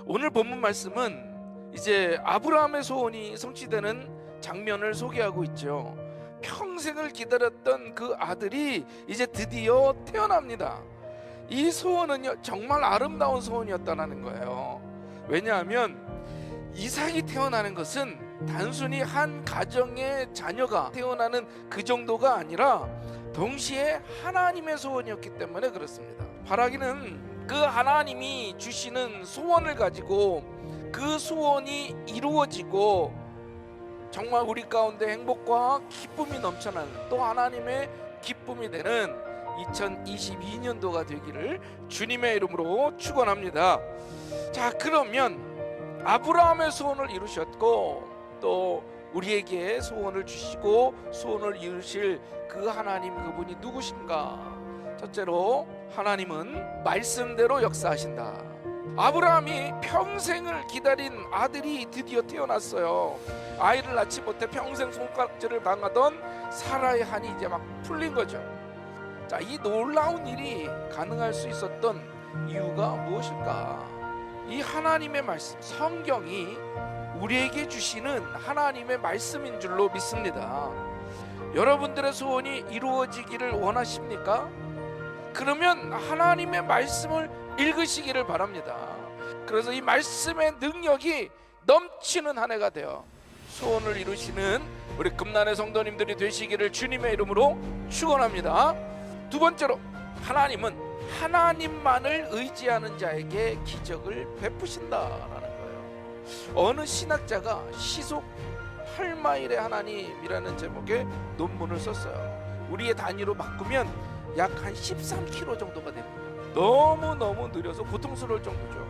오늘 본문 말씀은 이제 아브라함의 소원이 성취되는 장면을 소개하고 있죠. 평생을 기다렸던 그 아들이 이제 드디어 태어납니다. 이 소원은요, 정말 아름다운 소원이었다는 거예요. 왜냐하면 이삭이 태어나는 것은 단순히 한 가정의 자녀가 태어나는 그 정도가 아니라 동시에 하나님의 소원이었기 때문에 그렇습니다. 바라기는 그 하나님이 주시는 소원을 가지고 그 소원이 이루어지고 정말 우리 가운데 행복과 기쁨이 넘쳐나는, 또 하나님의 기쁨이 되는 2022년도가 되기를 주님의 이름으로 축원합니다. 자, 그러면 아브라함의 소원을 이루셨고 또 우리에게 소원을 주시고 소원을 이루실 그 하나님, 그분이 누구신가? 첫째로, 하나님은 말씀대로 역사하신다. 아브라함이 평생을 기다린 아들이 드디어 태어났어요. 아이를 낳지 못해 평생 손가락질을 당하던 사라의 한이 이제 막 풀린 거죠. 자, 이 놀라운 일이 가능할 수 있었던 이유가 무엇일까? 이 하나님의 말씀, 성경이 우리에게 주시는 하나님의 말씀인 줄로 믿습니다. 여러분들의 소원이 이루어지기를 원하십니까? 그러면 하나님의 말씀을 읽으시기를 바랍니다. 그래서 이 말씀의 능력이 넘치는 한 해가 되어 소원을 이루시는 우리 금난의 성도님들이 되시기를 주님의 이름으로 축원합니다. 두 번째로, 하나님은 하나님만을 의지하는 자에게 기적을 베푸신다라는 거예요. 어느 신학자가 시속 8마일의 하나님이라는 제목의 논문을 썼어요. 우리의 단위로 바꾸면 약 한 13km 정도가 됩니다. 너무너무 느려서 고통스러울 정도죠.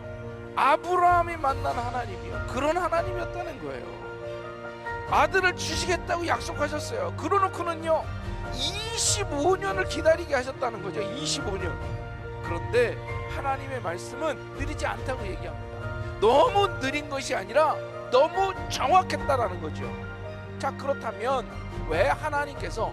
아브라함이 만난 하나님이요, 그런 하나님이었다는 거예요. 아들을 주시겠다고 약속하셨어요. 그러놓고는요 25년을 기다리게 하셨다는 거죠. 25년. 그런데 하나님의 말씀은 느리지 않다고 얘기합니다. 너무 느린 것이 아니라 너무 정확했다라는 거죠. 자, 그렇다면 왜 하나님께서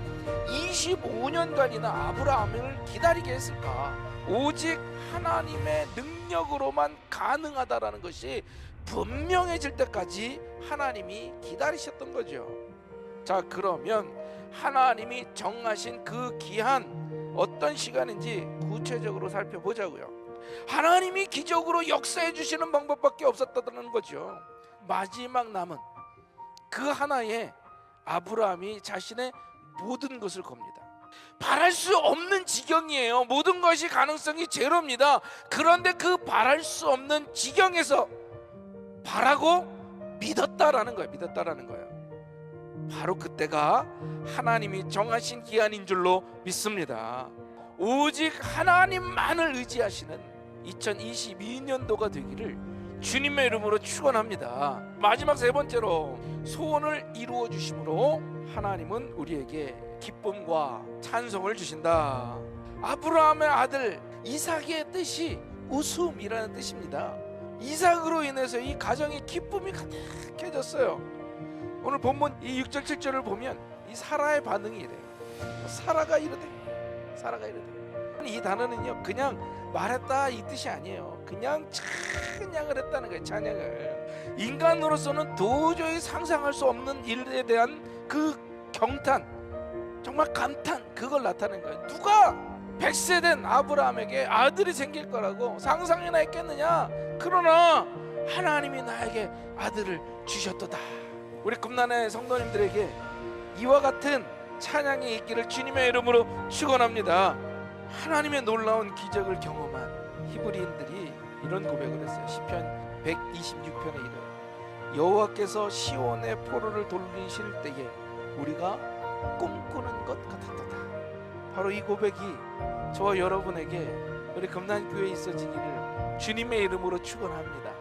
25년간이나 아브라함을 기다리게 했을까? 오직 하나님의 능력으로만 가능하다라는 것이 분명해질 때까지 하나님이 기다리셨던 거죠. 자, 그러면 하나님이 정하신 그 기한, 어떤 시간인지 구체적으로 살펴보자고요. 하나님이 기적으로 역사해 주시는 방법밖에 없었다는 거죠. 마지막 남은 그 하나에 아브라함이 자신의 모든 것을 겁니다. 바랄 수 없는 지경이에요. 모든 것이 가능성이 제로입니다. 그런데 그 바랄 수 없는 지경에서 바라고 믿었다라는 거예요. 믿었다라는 거예요. 바로 그때가 하나님이 정하신 기한인 줄로 믿습니다. 오직 하나님만을 의지하시는 2022년도가 되기를 주님의 이름으로 축원합니다. 마지막 세 번째로, 소원을 이루어 주심으로 하나님은 우리에게 기쁨과 찬송을 주신다. 아브라함의 아들 이삭의 뜻이 웃음이라는 뜻입니다. 이삭으로 인해서 이 가정에 기쁨이 가득해졌어요. 오늘 본문 이 6절 7절을 보면 이 사라의 반응이 이래요. 사라가 이르되 이 단어는요 그냥 말했다 이 뜻이 아니에요. 그냥 찬양을 했다는 거예요. 찬양을. 인간으로서는 도저히 상상할 수 없는 일에 대한 그 경탄, 정말 감탄, 그걸 나타낸 거예요. 누가 100세 된 아브라함에게 아들이 생길 거라고 상상이나 했겠느냐? 그러나 하나님이 나에게 아들을 주셨도다. 우리 금난의 성도님들에게 이와 같은 찬양이 있기를 주님의 이름으로 축원합니다. 하나님의 놀라운 기적을 경험한 히브리인들이 이런 고백을 했어요. 시편 126편에 이르 여호와께서 시온의 포로를 돌리실 때에 우리가 꿈꾸는 것 같았도다. 바로 이 고백이 저와 여러분에게 우리 금난교회에 있어지기를 주님의 이름으로 축원합니다.